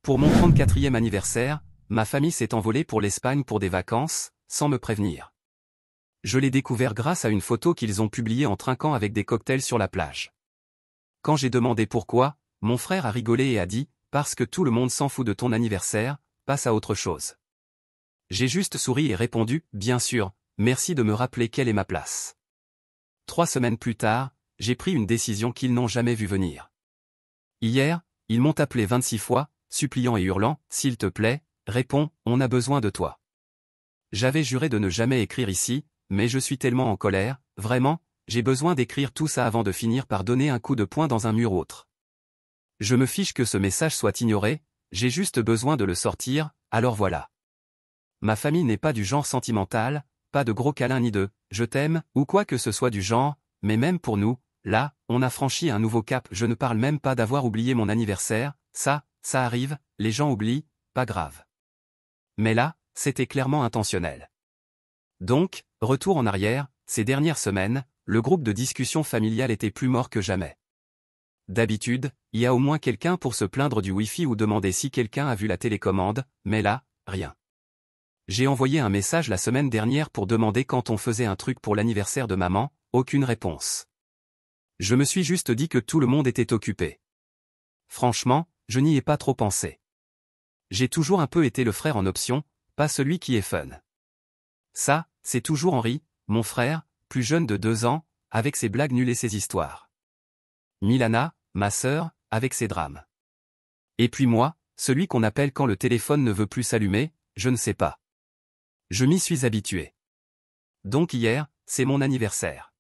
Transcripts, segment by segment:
Pour mon 34e anniversaire, ma famille s'est envolée pour l'Espagne pour des vacances, sans me prévenir. Je l'ai découvert grâce à une photo qu'ils ont publiée en trinquant avec des cocktails sur la plage. Quand j'ai demandé pourquoi, mon frère a rigolé et a dit « Parce que tout le monde s'en fout de ton anniversaire, passe à autre chose ». J'ai juste souri et répondu « Bien sûr, merci de me rappeler quelle est ma place ». 3 semaines plus tard, j'ai pris une décision qu'ils n'ont jamais vue venir. Hier, ils m'ont appelé 26 fois, suppliant et hurlant « S'il te plaît, réponds, on a besoin de toi ». J'avais juré de ne jamais écrire ici, mais je suis tellement en colère, vraiment, j'ai besoin d'écrire tout ça avant de finir par donner un coup de poing dans un mur autre. Je me fiche que ce message soit ignoré, j'ai juste besoin de le sortir, alors voilà. Ma famille n'est pas du genre sentimental, pas de gros câlins ni de « je t'aime » ou quoi que ce soit du genre, mais même pour nous, là, on a franchi un nouveau cap. Je ne parle même pas d'avoir oublié mon anniversaire, ça arrive, les gens oublient, pas grave. Mais là, c'était clairement intentionnel. Donc, retour en arrière, ces dernières semaines, le groupe de discussion familiale était plus mort que jamais. D'habitude, il y a au moins quelqu'un pour se plaindre du Wi-Fi ou demander si quelqu'un a vu la télécommande, mais là, rien. J'ai envoyé un message la semaine dernière pour demander quand on faisait un truc pour l'anniversaire de maman, aucune réponse. Je me suis juste dit que tout le monde était occupé. Franchement, je n'y ai pas trop pensé. J'ai toujours un peu été le frère en option, pas celui qui est fun. Ça, c'est toujours Henri, mon frère, plus jeune de 2 ans, avec ses blagues nulles et ses histoires. Milana, ma sœur, avec ses drames. Et puis moi, celui qu'on appelle quand le téléphone ne veut plus s'allumer, je ne sais pas. Je m'y suis habitué. Donc hier, c'est mon anniversaire.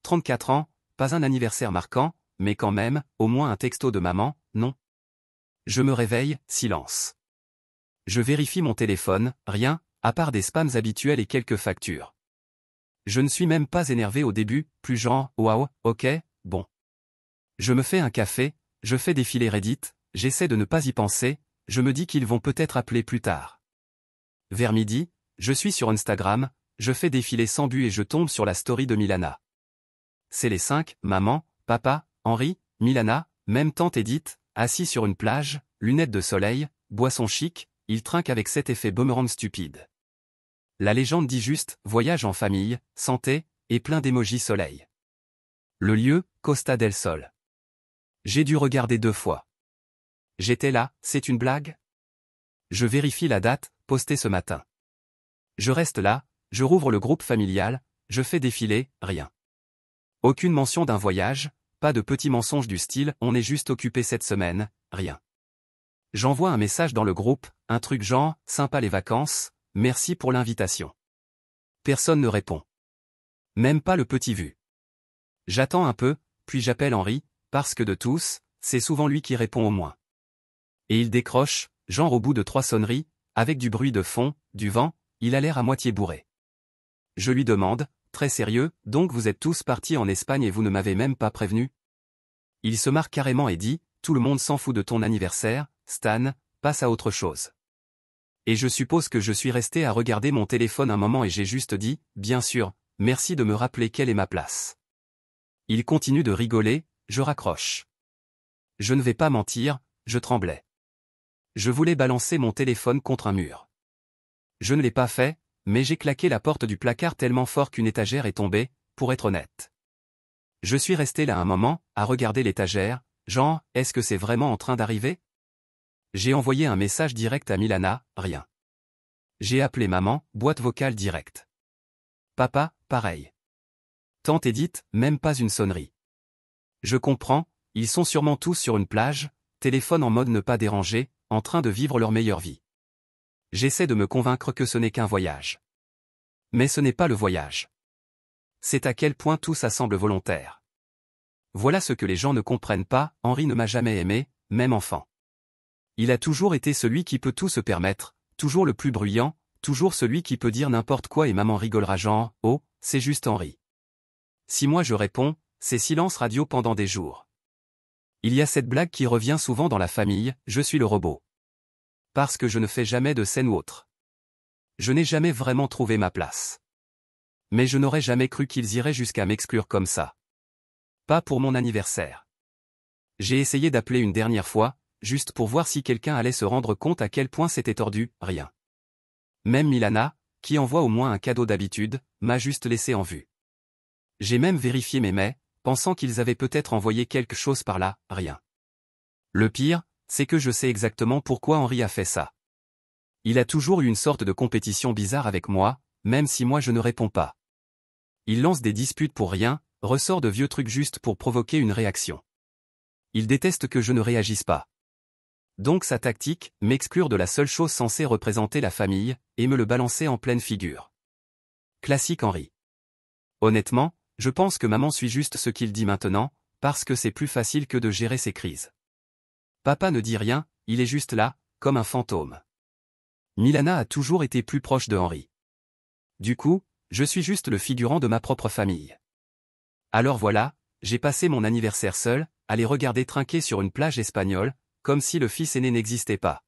34 ans, pas un anniversaire marquant, mais quand même, au moins un texto de maman, non. Je me réveille, silence. Je vérifie mon téléphone, rien, à part des spams habituels et quelques factures. Je ne suis même pas énervé au début, plus genre, waouh, ok, bon. Je me fais un café, je fais défiler Reddit, j'essaie de ne pas y penser, je me dis qu'ils vont peut-être appeler plus tard. Vers midi, je suis sur Instagram, je fais défiler sans but et je tombe sur la story de Milana. C'est les 5, maman, papa, Henri, Milana, même tante Edith, assis sur une plage, lunettes de soleil, boisson chic, ils trinquent avec cet effet boomerang stupide. La légende dit juste « voyage en famille, santé » et plein d'émojis soleil. Le lieu, Costa del Sol. J'ai dû regarder 2 fois. J'étais là, c'est une blague? Je vérifie la date, postée ce matin. Je reste là, je rouvre le groupe familial, je fais défiler, rien. Aucune mention d'un voyage, pas de petits mensonges du style « on est juste occupé cette semaine », rien. J'envoie un message dans le groupe, un truc genre « sympa les vacances, merci pour l'invitation ». Personne ne répond. Même pas le petit vu. J'attends un peu, puis j'appelle Henri, parce que de tous, c'est souvent lui qui répond au moins. Et il décroche, genre au bout de 3 sonneries, avec du bruit de fond, du vent, il a l'air à moitié bourré. Je lui demande, très sérieux, donc vous êtes tous partis en Espagne et vous ne m'avez même pas prévenu? Il se marre carrément et dit, tout le monde s'en fout de ton anniversaire, Stan, passe à autre chose. Et je suppose que je suis resté à regarder mon téléphone un moment et j'ai juste dit, bien sûr, merci de me rappeler quelle est ma place. Il continue de rigoler, je raccroche. Je ne vais pas mentir, je tremblais. Je voulais balancer mon téléphone contre un mur. Je ne l'ai pas fait, mais j'ai claqué la porte du placard tellement fort qu'une étagère est tombée, pour être honnête. Je suis resté là un moment, à regarder l'étagère, genre, est-ce que c'est vraiment en train d'arriver? J'ai envoyé un message direct à Milana, rien. J'ai appelé maman, boîte vocale directe. Papa, pareil. Tante Edith, même pas une sonnerie. Je comprends, ils sont sûrement tous sur une plage, téléphone en mode ne pas déranger, en train de vivre leur meilleure vie. J'essaie de me convaincre que ce n'est qu'un voyage. Mais ce n'est pas le voyage. C'est à quel point tout ça semble volontaire. Voilà ce que les gens ne comprennent pas, Henri ne m'a jamais aimé, même enfant. Il a toujours été celui qui peut tout se permettre, toujours le plus bruyant, toujours celui qui peut dire n'importe quoi et maman rigolera genre, oh, c'est juste Henri. Si moi je réponds, c'est silence radio pendant des jours. Il y a cette blague qui revient souvent dans la famille, je suis le robot. Parce que je ne fais jamais de scène ou autre. Je n'ai jamais vraiment trouvé ma place. Mais je n'aurais jamais cru qu'ils iraient jusqu'à m'exclure comme ça. Pas pour mon anniversaire. J'ai essayé d'appeler une dernière fois, juste pour voir si quelqu'un allait se rendre compte à quel point c'était tordu, rien. Même Milana, qui envoie au moins un cadeau d'habitude, m'a juste laissé en vue. J'ai même vérifié mes mails, pensant qu'ils avaient peut-être envoyé quelque chose par là, rien. Le pire, c'est que je sais exactement pourquoi Henri a fait ça. Il a toujours eu une sorte de compétition bizarre avec moi, même si moi je ne réponds pas. Il lance des disputes pour rien, ressort de vieux trucs juste pour provoquer une réaction. Il déteste que je ne réagisse pas. Donc sa tactique, m'exclure de la seule chose censée représenter la famille, et me le balancer en pleine figure. Classique Henri. Honnêtement, je pense que maman suit juste ce qu'il dit maintenant, parce que c'est plus facile que de gérer ses crises. Papa ne dit rien, il est juste là, comme un fantôme. Milana a toujours été plus proche de Henri. Du coup, je suis juste le figurant de ma propre famille. Alors voilà, j'ai passé mon anniversaire seul, à les regarder trinquer sur une plage espagnole, comme si le fils aîné n'existait pas.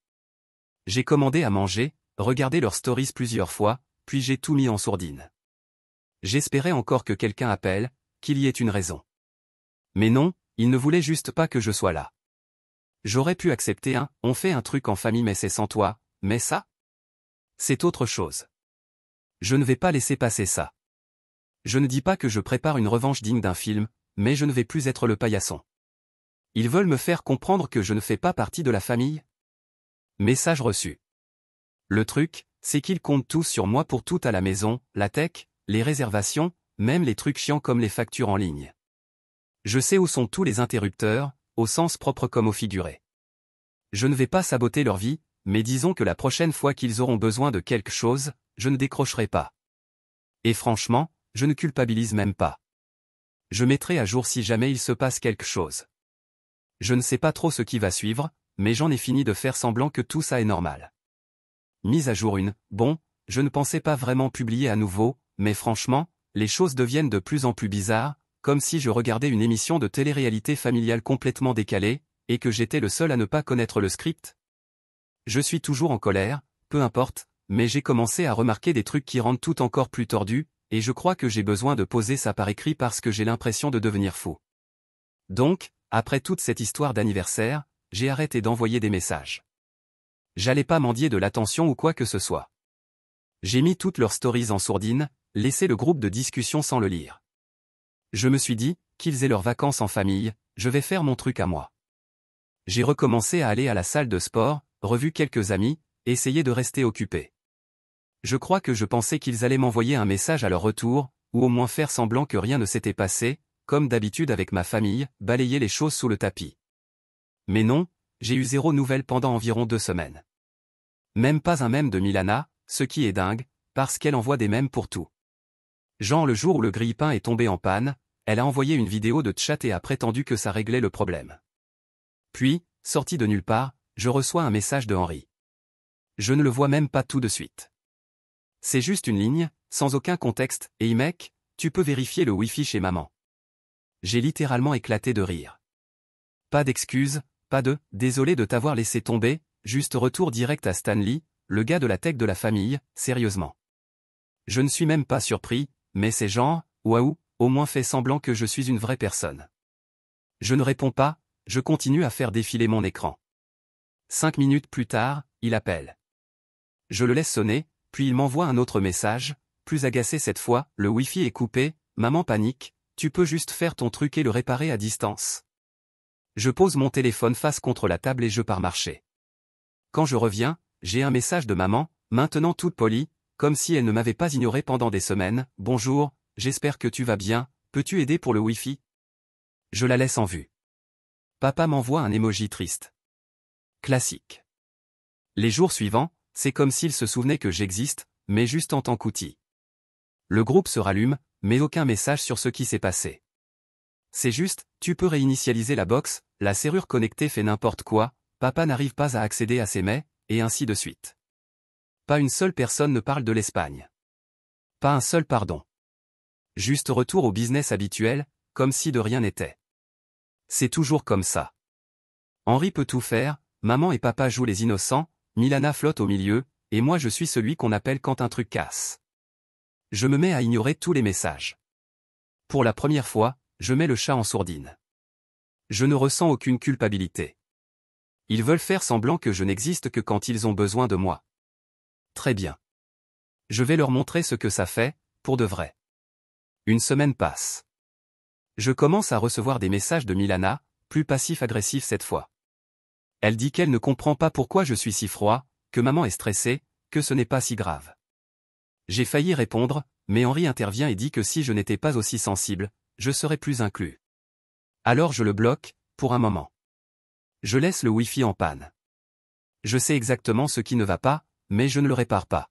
J'ai commandé à manger, regardé leurs stories plusieurs fois, puis j'ai tout mis en sourdine. J'espérais encore que quelqu'un appelle, qu'il y ait une raison. Mais non, ils ne voulaient juste pas que je sois là. J'aurais pu accepter on fait un truc en famille mais c'est sans toi, mais ça? C'est autre chose. Je ne vais pas laisser passer ça. Je ne dis pas que je prépare une revanche digne d'un film, mais je ne vais plus être le paillasson. Ils veulent me faire comprendre que je ne fais pas partie de la famille? Message reçu. Le truc, c'est qu'ils comptent tous sur moi pour tout à la maison, la tech, les réservations, même les trucs chiants comme les factures en ligne. Je sais où sont tous les interrupteurs, au sens propre comme au figuré. Je ne vais pas saboter leur vie, mais disons que la prochaine fois qu'ils auront besoin de quelque chose, je ne décrocherai pas. Et franchement, je ne culpabilise même pas. Je mettrai à jour si jamais il se passe quelque chose. Je ne sais pas trop ce qui va suivre, mais j'en ai fini de faire semblant que tout ça est normal. Mise à jour 1, bon, je ne pensais pas vraiment publier à nouveau, mais franchement, les choses deviennent de plus en plus bizarres, comme si je regardais une émission de télé-réalité familiale complètement décalée, et que j'étais le seul à ne pas connaître le script. Je suis toujours en colère, peu importe, mais j'ai commencé à remarquer des trucs qui rendent tout encore plus tordu, et je crois que j'ai besoin de poser ça par écrit parce que j'ai l'impression de devenir fou. Donc, après toute cette histoire d'anniversaire, j'ai arrêté d'envoyer des messages. J'allais pas mendier de l'attention ou quoi que ce soit. J'ai mis toutes leurs stories en sourdine, laissé le groupe de discussion sans le lire. Je me suis dit, qu'ils aient leurs vacances en famille, je vais faire mon truc à moi. J'ai recommencé à aller à la salle de sport, revu quelques amis, essayé de rester occupé. Je crois que je pensais qu'ils allaient m'envoyer un message à leur retour, ou au moins faire semblant que rien ne s'était passé, comme d'habitude avec ma famille, balayer les choses sous le tapis. Mais non, j'ai eu 0 nouvelle pendant environ 2 semaines. Même pas un mème de Milana, ce qui est dingue, parce qu'elle envoie des mèmes pour tout. Genre le jour où le grille-pain est tombé en panne, elle a envoyé une vidéo de chat et a prétendu que ça réglait le problème. Puis, sorti de nulle part, je reçois un message de Henri. Je ne le vois même pas tout de suite. C'est juste une ligne, sans aucun contexte, et mec, tu peux vérifier le Wi-Fi chez maman. J'ai littéralement éclaté de rire. Pas d'excuses, pas de « désolé de t'avoir laissé tomber », juste retour direct à Stanley, le gars de la tech de la famille, sérieusement. Je ne suis même pas surpris, mais c'est genre, waouh, au moins fait semblant que je suis une vraie personne. Je ne réponds pas, je continue à faire défiler mon écran. 5 minutes plus tard, il appelle. Je le laisse sonner, puis il m'envoie un autre message, plus agacé cette fois, le Wi-Fi est coupé, maman panique, tu peux juste faire ton truc et le réparer à distance. Je pose mon téléphone face contre la table et je pars marcher. Quand je reviens, j'ai un message de maman, maintenant toute polie, comme si elle ne m'avait pas ignoré pendant des semaines. Bonjour, j'espère que tu vas bien, peux-tu aider pour le Wi-Fi? Je la laisse en vue. Papa m'envoie un emoji triste. Classique. Les jours suivants, c'est comme s'il se souvenait que j'existe, mais juste en tant qu'outil. Le groupe se rallume, mais aucun message sur ce qui s'est passé. C'est juste, tu peux réinitialiser la box, la serrure connectée fait n'importe quoi, papa n'arrive pas à accéder à ses mails, et ainsi de suite. Pas une seule personne ne parle de l'Espagne. Pas un seul pardon. Juste retour au business habituel, comme si de rien n'était. C'est toujours comme ça. Henri peut tout faire, maman et papa jouent les innocents, Milana flotte au milieu, et moi je suis celui qu'on appelle quand un truc casse. Je me mets à ignorer tous les messages. Pour la première fois, je mets le chat en sourdine. Je ne ressens aucune culpabilité. Ils veulent faire semblant que je n'existe que quand ils ont besoin de moi. Très bien. Je vais leur montrer ce que ça fait, pour de vrai. Une semaine passe. Je commence à recevoir des messages de Milana, plus passif-agressif cette fois. Elle dit qu'elle ne comprend pas pourquoi je suis si froid, que maman est stressée, que ce n'est pas si grave. J'ai failli répondre, mais Henri intervient et dit que si je n'étais pas aussi sensible, je serais plus inclus. Alors je le bloque, pour un moment. Je laisse le Wi-Fi en panne. Je sais exactement ce qui ne va pas, mais je ne le répare pas.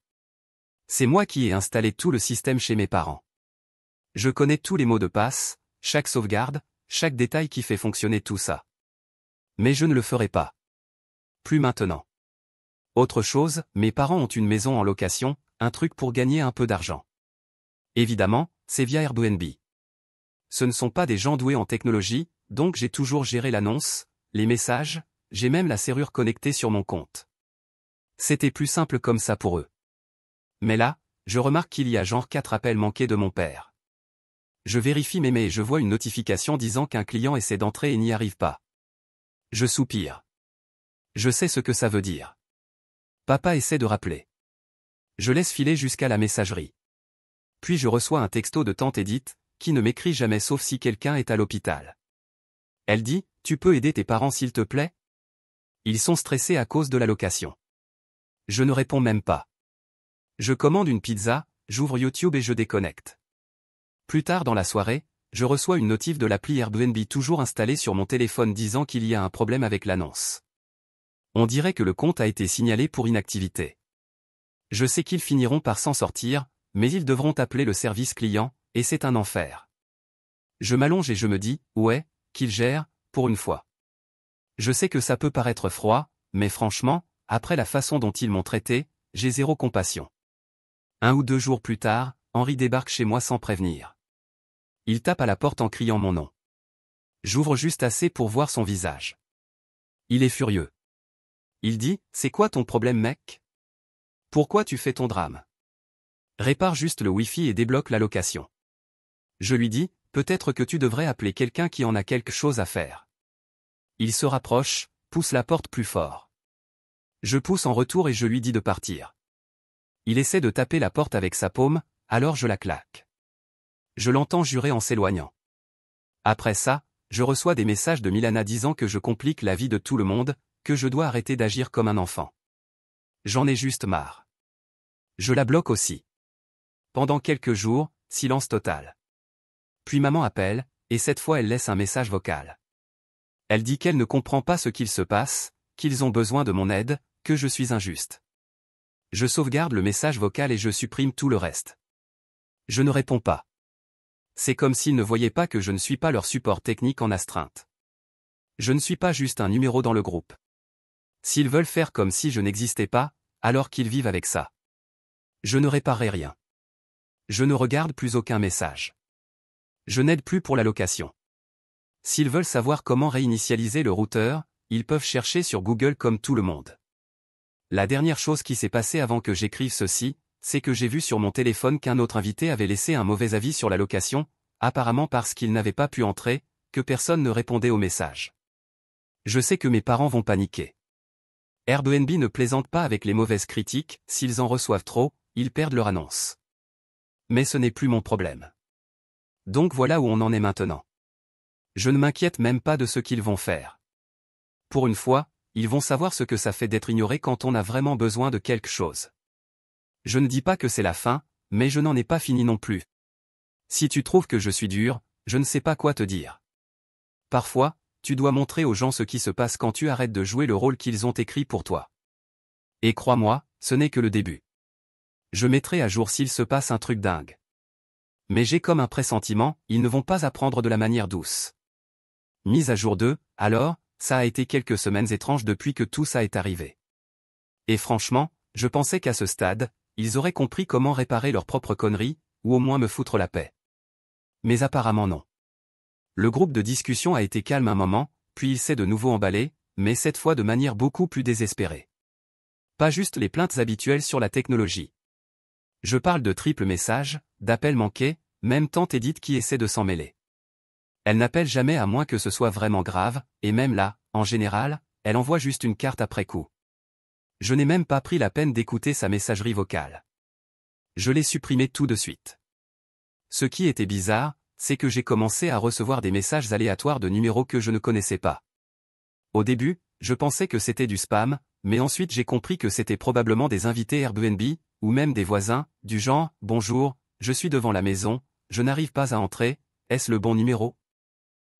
C'est moi qui ai installé tout le système chez mes parents. Je connais tous les mots de passe, chaque sauvegarde, chaque détail qui fait fonctionner tout ça. Mais je ne le ferai pas. Plus maintenant. Autre chose, mes parents ont une maison en location, un truc pour gagner un peu d'argent. Évidemment, c'est via Airbnb. Ce ne sont pas des gens doués en technologie, donc j'ai toujours géré l'annonce, les messages, j'ai même la serrure connectée sur mon compte. C'était plus simple comme ça pour eux. Mais là, je remarque qu'il y a genre 4 appels manqués de mon père. Je vérifie mes mails et je vois une notification disant qu'un client essaie d'entrer et n'y arrive pas. Je soupire. Je sais ce que ça veut dire. Papa essaie de rappeler. Je laisse filer jusqu'à la messagerie. Puis je reçois un texto de tante Edith, qui ne m'écrit jamais sauf si quelqu'un est à l'hôpital. Elle dit, « Tu peux aider tes parents s'il te plaît ? Ils sont stressés à cause de la location. » Je ne réponds même pas. Je commande une pizza, j'ouvre YouTube et je déconnecte. Plus tard dans la soirée, je reçois une notif de l'appli Airbnb toujours installée sur mon téléphone disant qu'il y a un problème avec l'annonce. On dirait que le compte a été signalé pour inactivité. Je sais qu'ils finiront par s'en sortir, mais ils devront appeler le service client, et c'est un enfer. Je m'allonge et je me dis, ouais, qu'ils gèrent, pour une fois. Je sais que ça peut paraître froid, mais franchement, après la façon dont ils m'ont traité, j'ai zéro compassion. 1 ou 2 jours plus tard, Henri débarque chez moi sans prévenir. Il tape à la porte en criant mon nom. J'ouvre juste assez pour voir son visage. Il est furieux. Il dit, « C'est quoi ton problème mec ? Pourquoi tu fais ton drame ? Répare juste le Wi-Fi et débloque la location. » Je lui dis, « Peut-être que tu devrais appeler quelqu'un qui en a quelque chose à faire. » Il se rapproche, pousse la porte plus fort. Je pousse en retour et je lui dis de partir. Il essaie de taper la porte avec sa paume, alors je la claque. Je l'entends jurer en s'éloignant. Après ça, je reçois des messages de Milana disant que je complique la vie de tout le monde, que je dois arrêter d'agir comme un enfant. J'en ai juste marre. Je la bloque aussi. Pendant quelques jours, silence total. Puis maman appelle, et cette fois elle laisse un message vocal. Elle dit qu'elle ne comprend pas ce qu'il se passe, qu'ils ont besoin de mon aide, que je suis injuste. Je sauvegarde le message vocal et je supprime tout le reste. Je ne réponds pas. C'est comme s'ils ne voyaient pas que je ne suis pas leur support technique en astreinte. Je ne suis pas juste un numéro dans le groupe. S'ils veulent faire comme si je n'existais pas, alors qu'ils vivent avec ça. Je ne réparerai rien. Je ne regarde plus aucun message. Je n'aide plus pour la location. S'ils veulent savoir comment réinitialiser le routeur, ils peuvent chercher sur Google comme tout le monde. La dernière chose qui s'est passée avant que j'écrive ceci, c'est que j'ai vu sur mon téléphone qu'un autre invité avait laissé un mauvais avis sur la location, apparemment parce qu'il n'avait pas pu entrer, que personne ne répondait au message. Je sais que mes parents vont paniquer. Airbnb ne plaisante pas avec les mauvaises critiques, s'ils en reçoivent trop, ils perdent leur annonce. Mais ce n'est plus mon problème. Donc voilà où on en est maintenant. Je ne m'inquiète même pas de ce qu'ils vont faire. Pour une fois, ils vont savoir ce que ça fait d'être ignoré quand on a vraiment besoin de quelque chose. Je ne dis pas que c'est la fin, mais je n'en ai pas fini non plus. Si tu trouves que je suis dur, je ne sais pas quoi te dire. Parfois, tu dois montrer aux gens ce qui se passe quand tu arrêtes de jouer le rôle qu'ils ont écrit pour toi. Et crois-moi, ce n'est que le début. Je mettrai à jour s'il se passe un truc dingue. Mais j'ai comme un pressentiment, ils ne vont pas apprendre de la manière douce. Mise à jour 2, alors, ça a été quelques semaines étranges depuis que tout ça est arrivé. Et franchement, je pensais qu'à ce stade, ils auraient compris comment réparer leurs propres conneries, ou au moins me foutre la paix. Mais apparemment non. Le groupe de discussion a été calme un moment, puis il s'est de nouveau emballé, mais cette fois de manière beaucoup plus désespérée. Pas juste les plaintes habituelles sur la technologie. Je parle de triple messages, d'appels manqués, même tante Edith qui essaie de s'en mêler. Elle n'appelle jamais à moins que ce soit vraiment grave, et même là, en général, elle envoie juste une carte après coup. Je n'ai même pas pris la peine d'écouter sa messagerie vocale. Je l'ai supprimée tout de suite. Ce qui était bizarre, c'est que j'ai commencé à recevoir des messages aléatoires de numéros que je ne connaissais pas. Au début, je pensais que c'était du spam, mais ensuite j'ai compris que c'était probablement des invités Airbnb, ou même des voisins, du genre « Bonjour, je suis devant la maison, je n'arrive pas à entrer, est-ce le bon numéro ?»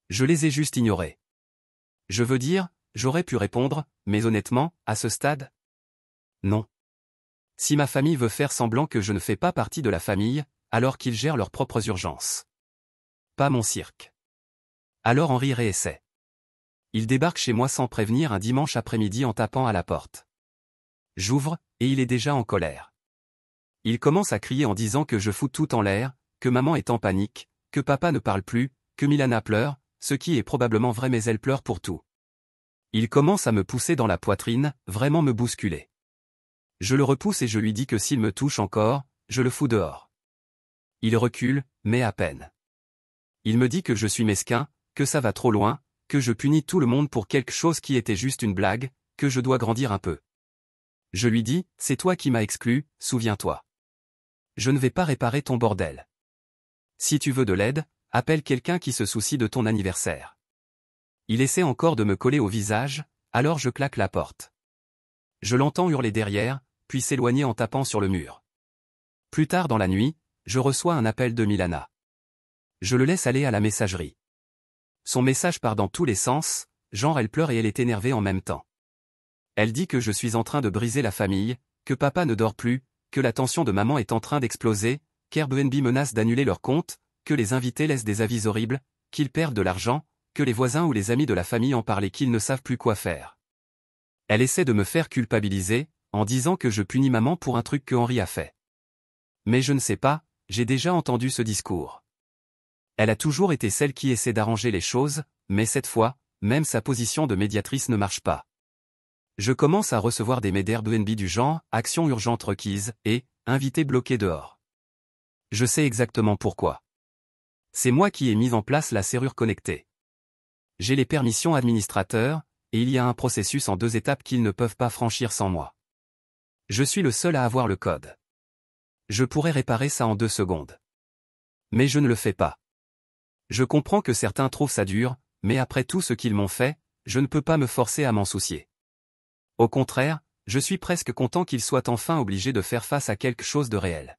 Je les ai juste ignorés. Je veux dire, j'aurais pu répondre, mais honnêtement, à ce stade, non. Si ma famille veut faire semblant que je ne fais pas partie de la famille, alors qu'ils gèrent leurs propres urgences. Pas mon cirque. Alors Henri réessaie. Il débarque chez moi sans prévenir un dimanche après-midi en tapant à la porte. J'ouvre, et il est déjà en colère. Il commence à crier en disant que je fous tout en l'air, que maman est en panique, que papa ne parle plus, que Milana pleure, ce qui est probablement vrai mais elle pleure pour tout. Il commence à me pousser dans la poitrine, vraiment me bousculer. Je le repousse et je lui dis que s'il me touche encore, je le fous dehors. Il recule, mais à peine. Il me dit que je suis mesquin, que ça va trop loin, que je punis tout le monde pour quelque chose qui était juste une blague, que je dois grandir un peu. Je lui dis, c'est toi qui m'as exclu, souviens-toi. Je ne vais pas réparer ton bordel. Si tu veux de l'aide, appelle quelqu'un qui se soucie de ton anniversaire. Il essaie encore de me coller au visage, alors je claque la porte. Je l'entends hurler derrière, puis s'éloigner en tapant sur le mur. Plus tard dans la nuit, je reçois un appel de Milana. Je le laisse aller à la messagerie. Son message part dans tous les sens, genre elle pleure et elle est énervée en même temps. Elle dit que je suis en train de briser la famille, que papa ne dort plus, que la tension de maman est en train d'exploser, qu'Airbnb menace d'annuler leur compte, que les invités laissent des avis horribles, qu'ils perdent de l'argent, que les voisins ou les amis de la famille en parlent et qu'ils ne savent plus quoi faire. Elle essaie de me faire culpabiliser, en disant que je punis maman pour un truc que Henri a fait. Mais je ne sais pas, j'ai déjà entendu ce discours. Elle a toujours été celle qui essaie d'arranger les choses, mais cette fois, même sa position de médiatrice ne marche pas. Je commence à recevoir des mails d'Airbnb du genre « Action urgente requise » et « Invité bloqué dehors ». Je sais exactement pourquoi. C'est moi qui ai mis en place la serrure connectée. J'ai les permissions administrateurs, et il y a un processus en 2 étapes qu'ils ne peuvent pas franchir sans moi. Je suis le seul à avoir le code. Je pourrais réparer ça en 2 secondes. Mais je ne le fais pas. Je comprends que certains trouvent ça dur, mais après tout ce qu'ils m'ont fait, je ne peux pas me forcer à m'en soucier. Au contraire, je suis presque content qu'ils soient enfin obligés de faire face à quelque chose de réel.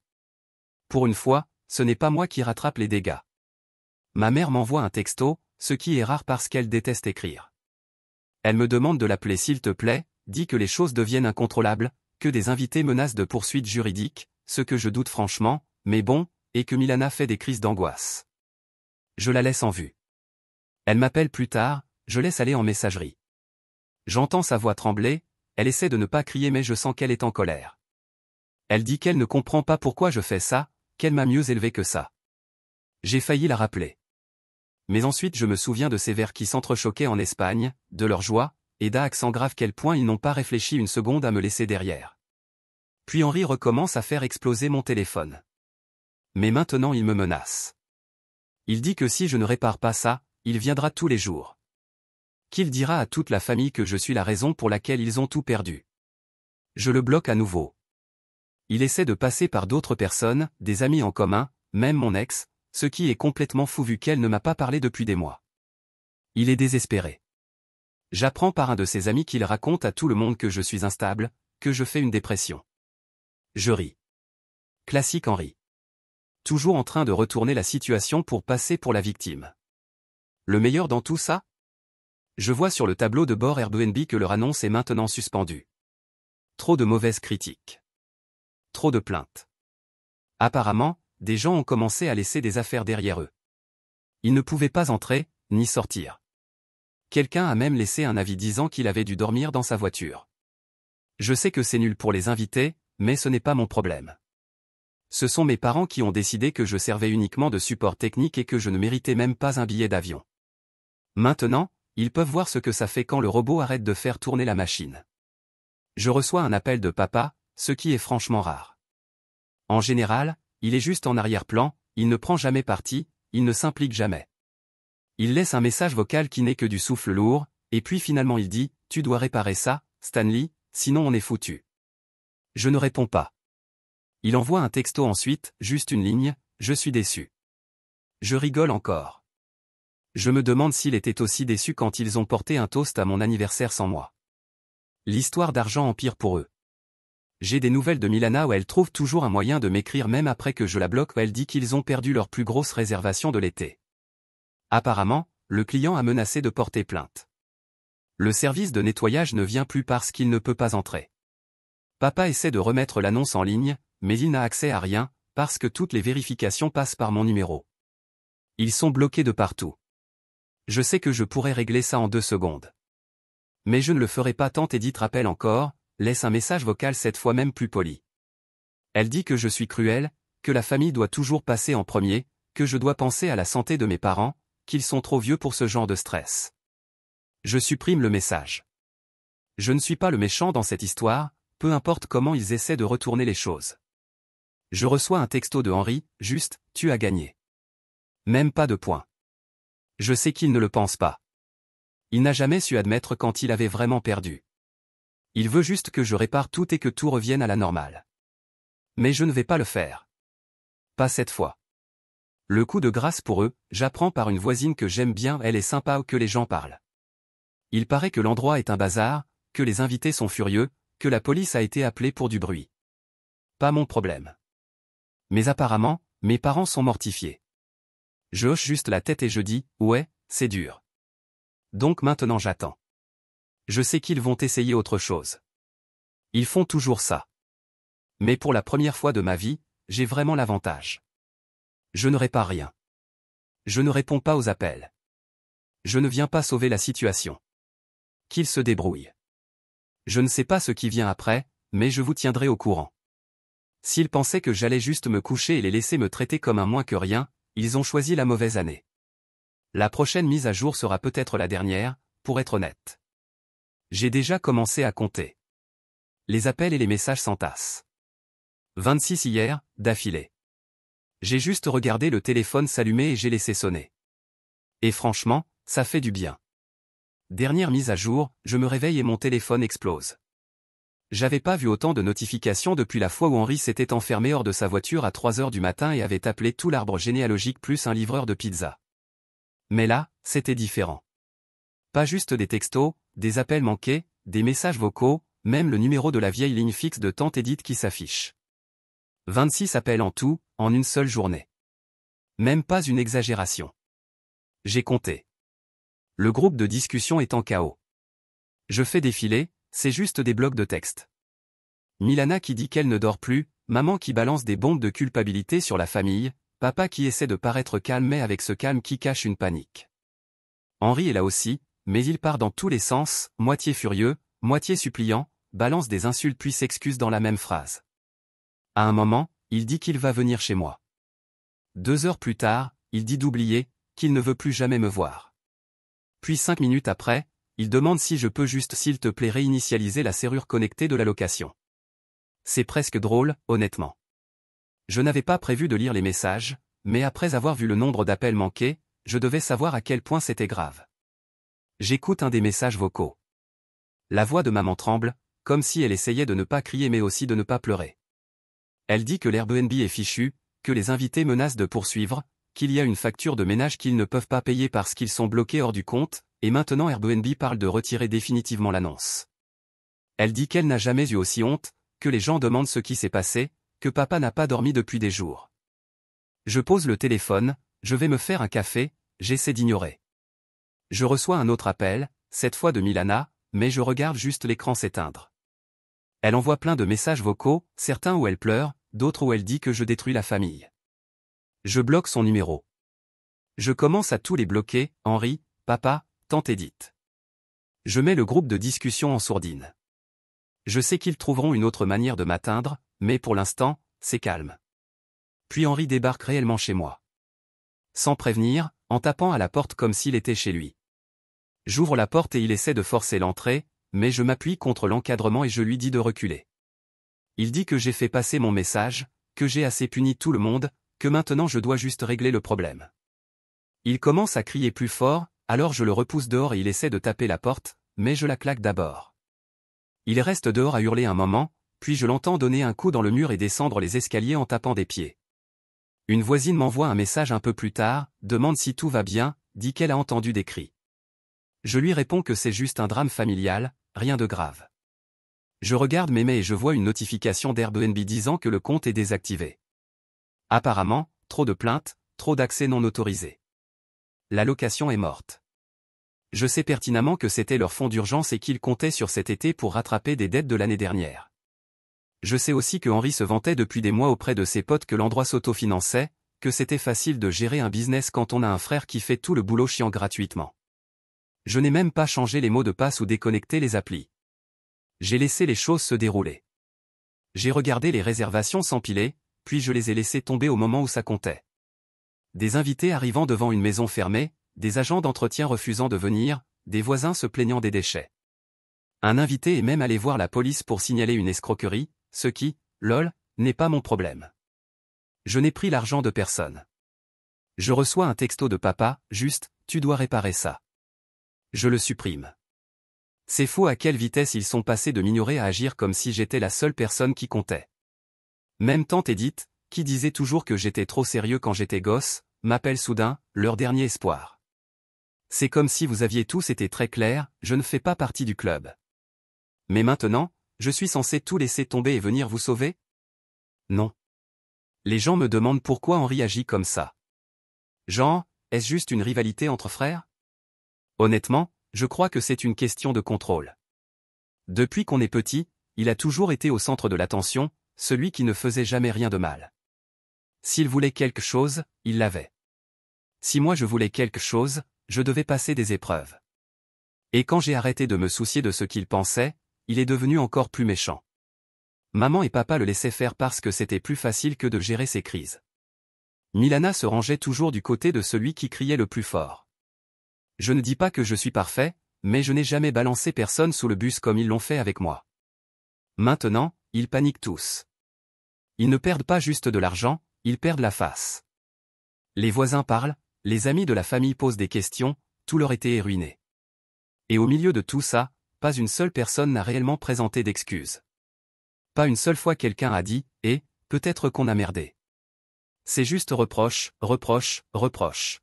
Pour une fois, ce n'est pas moi qui rattrape les dégâts. Ma mère m'envoie un texto, ce qui est rare parce qu'elle déteste écrire. Elle me demande de l'appeler s'il te plaît, dit que les choses deviennent incontrôlables, que des invités menacent de poursuites juridiques, ce que je doute franchement, mais bon, et que Milana fait des crises d'angoisse. Je la laisse en vue. Elle m'appelle plus tard, je laisse aller en messagerie. J'entends sa voix trembler, elle essaie de ne pas crier mais je sens qu'elle est en colère. Elle dit qu'elle ne comprend pas pourquoi je fais ça, qu'elle m'a mieux élevé que ça. J'ai failli la rappeler. Mais ensuite je me souviens de ces vers qui s'entrechoquaient en Espagne, de leur joie, et d'accent grave quel point ils n'ont pas réfléchi une seconde à me laisser derrière. Puis Henri recommence à faire exploser mon téléphone. Mais maintenant il me menace. Il dit que si je ne répare pas ça, il viendra tous les jours. Qu'il dira à toute la famille que je suis la raison pour laquelle ils ont tout perdu. Je le bloque à nouveau. Il essaie de passer par d'autres personnes, des amis en commun, même mon ex, ce qui est complètement fou vu qu'elle ne m'a pas parlé depuis des mois. Il est désespéré. J'apprends par un de ses amis qu'il raconte à tout le monde que je suis instable, que je fais une dépression. Je ris. Classique Henri. Toujours en train de retourner la situation pour passer pour la victime. Le meilleur dans tout ça ? Je vois sur le tableau de bord Airbnb que leur annonce est maintenant suspendue. Trop de mauvaises critiques. Trop de plaintes. Apparemment, des gens ont commencé à laisser des affaires derrière eux. Ils ne pouvaient pas entrer, ni sortir. Quelqu'un a même laissé un avis disant qu'il avait dû dormir dans sa voiture. Je sais que c'est nul pour les invités, mais ce n'est pas mon problème. Ce sont mes parents qui ont décidé que je servais uniquement de support technique et que je ne méritais même pas un billet d'avion. Maintenant, ils peuvent voir ce que ça fait quand le robot arrête de faire tourner la machine. Je reçois un appel de papa, ce qui est franchement rare. En général, il est juste en arrière-plan, il ne prend jamais parti, il ne s'implique jamais. Il laisse un message vocal qui n'est que du souffle lourd, et puis finalement il dit, tu dois réparer ça, Stanley, sinon on est foutu. Je ne réponds pas. Il envoie un texto ensuite, juste une ligne, je suis déçu. Je rigole encore. Je me demande s'il était aussi déçu quand ils ont porté un toast à mon anniversaire sans moi. L'histoire d'argent empire pour eux. J'ai des nouvelles de Milana où elle trouve toujours un moyen de m'écrire même après que je la bloque où elle dit qu'ils ont perdu leur plus grosse réservation de l'été. Apparemment, le client a menacé de porter plainte. Le service de nettoyage ne vient plus parce qu'il ne peut pas entrer. Papa essaie de remettre l'annonce en ligne, mais il n'a accès à rien, parce que toutes les vérifications passent par mon numéro. Ils sont bloqués de partout. Je sais que je pourrais régler ça en 2 secondes. Mais je ne le ferai pas tant. Edith rappelle encore, laisse un message vocal cette fois même plus poli. Elle dit que je suis cruel, que la famille doit toujours passer en premier, que je dois penser à la santé de mes parents, qu'ils sont trop vieux pour ce genre de stress. Je supprime le message. Je ne suis pas le méchant dans cette histoire, peu importe comment ils essaient de retourner les choses. Je reçois un texto de Henri, juste, tu as gagné. Même pas de point. Je sais qu'il ne le pense pas. Il n'a jamais su admettre quand il avait vraiment perdu. Il veut juste que je répare tout et que tout revienne à la normale. Mais je ne vais pas le faire. Pas cette fois. Le coup de grâce pour eux, j'apprends par une voisine que j'aime bien, elle est sympa ou que les gens parlent. Il paraît que l'endroit est un bazar, que les invités sont furieux, que la police a été appelée pour du bruit. Pas mon problème. Mais apparemment, mes parents sont mortifiés. Je hoche juste la tête et je dis, ouais, c'est dur. Donc maintenant j'attends. Je sais qu'ils vont essayer autre chose. Ils font toujours ça. Mais pour la première fois de ma vie, j'ai vraiment l'avantage. Je ne répare rien. Je ne réponds pas aux appels. Je ne viens pas sauver la situation. Qu'ils se débrouillent. Je ne sais pas ce qui vient après, mais je vous tiendrai au courant. S'ils pensaient que j'allais juste me coucher et les laisser me traiter comme un moins que rien, ils ont choisi la mauvaise année. La prochaine mise à jour sera peut-être la dernière, pour être honnête. J'ai déjà commencé à compter. Les appels et les messages s'entassent. 26 hier, d'affilée. J'ai juste regardé le téléphone s'allumer et j'ai laissé sonner. Et franchement, ça fait du bien. Dernière mise à jour, je me réveille et mon téléphone explose. J'avais pas vu autant de notifications depuis la fois où Henri s'était enfermé hors de sa voiture à 3 heures du matin et avait appelé tout l'arbre généalogique plus un livreur de pizza. Mais là, c'était différent. Pas juste des textos, des appels manqués, des messages vocaux, même le numéro de la vieille ligne fixe de tante Edith qui s'affiche. 26 appels en tout, en une seule journée. Même pas une exagération. J'ai compté. Le groupe de discussion est en chaos. Je fais défiler, c'est juste des blocs de texte. Milana qui dit qu'elle ne dort plus, maman qui balance des bombes de culpabilité sur la famille, papa qui essaie de paraître calme mais avec ce calme qui cache une panique. Henri est là aussi, mais il part dans tous les sens, moitié furieux, moitié suppliant, balance des insultes puis s'excuse dans la même phrase. À un moment, il dit qu'il va venir chez moi. 2 heures plus tard, il dit d'oublier, qu'il ne veut plus jamais me voir. Puis 5 minutes après, il demande si je peux juste s'il te plaît réinitialiser la serrure connectée de la location. C'est presque drôle, honnêtement. Je n'avais pas prévu de lire les messages, mais après avoir vu le nombre d'appels manqués, je devais savoir à quel point c'était grave. J'écoute un des messages vocaux. La voix de maman tremble, comme si elle essayait de ne pas crier mais aussi de ne pas pleurer. Elle dit que l'Airbnb est fichu, que les invités menacent de poursuivre, qu'il y a une facture de ménage qu'ils ne peuvent pas payer parce qu'ils sont bloqués hors du compte, et maintenant Airbnb parle de retirer définitivement l'annonce. Elle dit qu'elle n'a jamais eu aussi honte, que les gens demandent ce qui s'est passé, que papa n'a pas dormi depuis des jours. Je pose le téléphone, je vais me faire un café, j'essaie d'ignorer. Je reçois un autre appel, cette fois de Milana, mais je regarde juste l'écran s'éteindre. Elle envoie plein de messages vocaux, certains où elle pleure, d'autres où elle dit que je détruis la famille. Je bloque son numéro. Je commence à tous les bloquer, Henri, papa, tante Edith. Je mets le groupe de discussion en sourdine. Je sais qu'ils trouveront une autre manière de m'atteindre, mais pour l'instant, c'est calme. Puis Henri débarque réellement chez moi. Sans prévenir, en tapant à la porte comme s'il était chez lui. J'ouvre la porte et il essaie de forcer l'entrée, mais je m'appuie contre l'encadrement et je lui dis de reculer. Il dit que j'ai fait passer mon message, que j'ai assez puni tout le monde, que maintenant je dois juste régler le problème. Il commence à crier plus fort, alors je le repousse dehors et il essaie de taper la porte, mais je la claque d'abord. Il reste dehors à hurler un moment, puis je l'entends donner un coup dans le mur et descendre les escaliers en tapant des pieds. Une voisine m'envoie un message un peu plus tard, demande si tout va bien, dit qu'elle a entendu des cris. Je lui réponds que c'est juste un drame familial, rien de grave. Je regarde mes mails et je vois une notification d'Airbnb disant que le compte est désactivé. Apparemment, trop de plaintes, trop d'accès non autorisés. La location est morte. Je sais pertinemment que c'était leur fonds d'urgence et qu'ils comptaient sur cet été pour rattraper des dettes de l'année dernière. Je sais aussi que Henri se vantait depuis des mois auprès de ses potes que l'endroit s'autofinançait, que c'était facile de gérer un business quand on a un frère qui fait tout le boulot chiant gratuitement. Je n'ai même pas changé les mots de passe ou déconnecté les applis. J'ai laissé les choses se dérouler. J'ai regardé les réservations s'empiler, puis je les ai laissées tomber au moment où ça comptait. Des invités arrivant devant une maison fermée, des agents d'entretien refusant de venir, des voisins se plaignant des déchets. Un invité est même allé voir la police pour signaler une escroquerie, ce qui, lol, n'est pas mon problème. Je n'ai pris l'argent de personne. Je reçois un texto de papa, juste, tu dois réparer ça. Je le supprime. C'est fou à quelle vitesse ils sont passés de m'ignorer à agir comme si j'étais la seule personne qui comptait. Même tante Edith, qui disait toujours que j'étais trop sérieux quand j'étais gosse, m'appelle soudain, leur dernier espoir. C'est comme si vous aviez tous été très clairs, je ne fais pas partie du club. Mais maintenant, je suis censé tout laisser tomber et venir vous sauver? Non. Les gens me demandent pourquoi Henri agit comme ça. Genre, est-ce juste une rivalité entre frères? Honnêtement, je crois que c'est une question de contrôle. Depuis qu'on est petit, il a toujours été au centre de l'attention, celui qui ne faisait jamais rien de mal. S'il voulait quelque chose, il l'avait. Si moi je voulais quelque chose, je devais passer des épreuves. Et quand j'ai arrêté de me soucier de ce qu'il pensait, il est devenu encore plus méchant. Maman et papa le laissaient faire parce que c'était plus facile que de gérer ses crises. Milana se rangeait toujours du côté de celui qui criait le plus fort. Je ne dis pas que je suis parfait, mais je n'ai jamais balancé personne sous le bus comme ils l'ont fait avec moi. Maintenant, ils paniquent tous. Ils ne perdent pas juste de l'argent, ils perdent la face. Les voisins parlent, les amis de la famille posent des questions, tout leur été est ruiné. Et au milieu de tout ça, pas une seule personne n'a réellement présenté d'excuses. Pas une seule fois quelqu'un a dit « Eh, peut-être qu'on a merdé ». C'est juste reproche, reproche, reproche.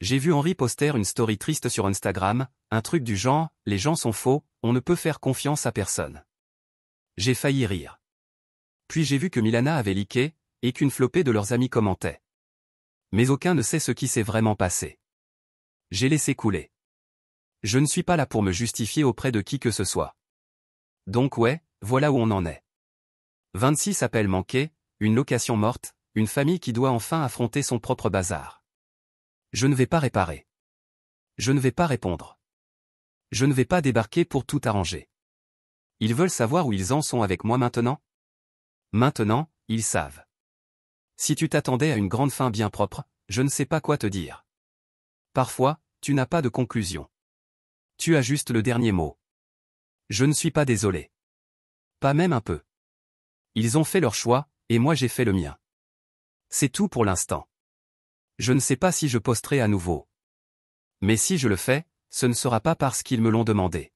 J'ai vu Henri poster une story triste sur Instagram, un truc du genre « Les gens sont faux, on ne peut faire confiance à personne ». J'ai failli rire. Puis j'ai vu que Milana avait leaké, et qu'une flopée de leurs amis commentait. Mais aucun ne sait ce qui s'est vraiment passé. J'ai laissé couler. Je ne suis pas là pour me justifier auprès de qui que ce soit. Donc ouais, voilà où on en est. 26 appels manqués, une location morte, une famille qui doit enfin affronter son propre bazar. Je ne vais pas réparer. Je ne vais pas répondre. Je ne vais pas débarquer pour tout arranger. Ils veulent savoir où ils en sont avec moi maintenant? Maintenant, ils savent. Si tu t'attendais à une grande fin bien propre, je ne sais pas quoi te dire. Parfois, tu n'as pas de conclusion. Tu as juste le dernier mot. Je ne suis pas désolé. Pas même un peu. Ils ont fait leur choix, et moi j'ai fait le mien. C'est tout pour l'instant. Je ne sais pas si je posterai à nouveau. Mais si je le fais, ce ne sera pas parce qu'ils me l'ont demandé.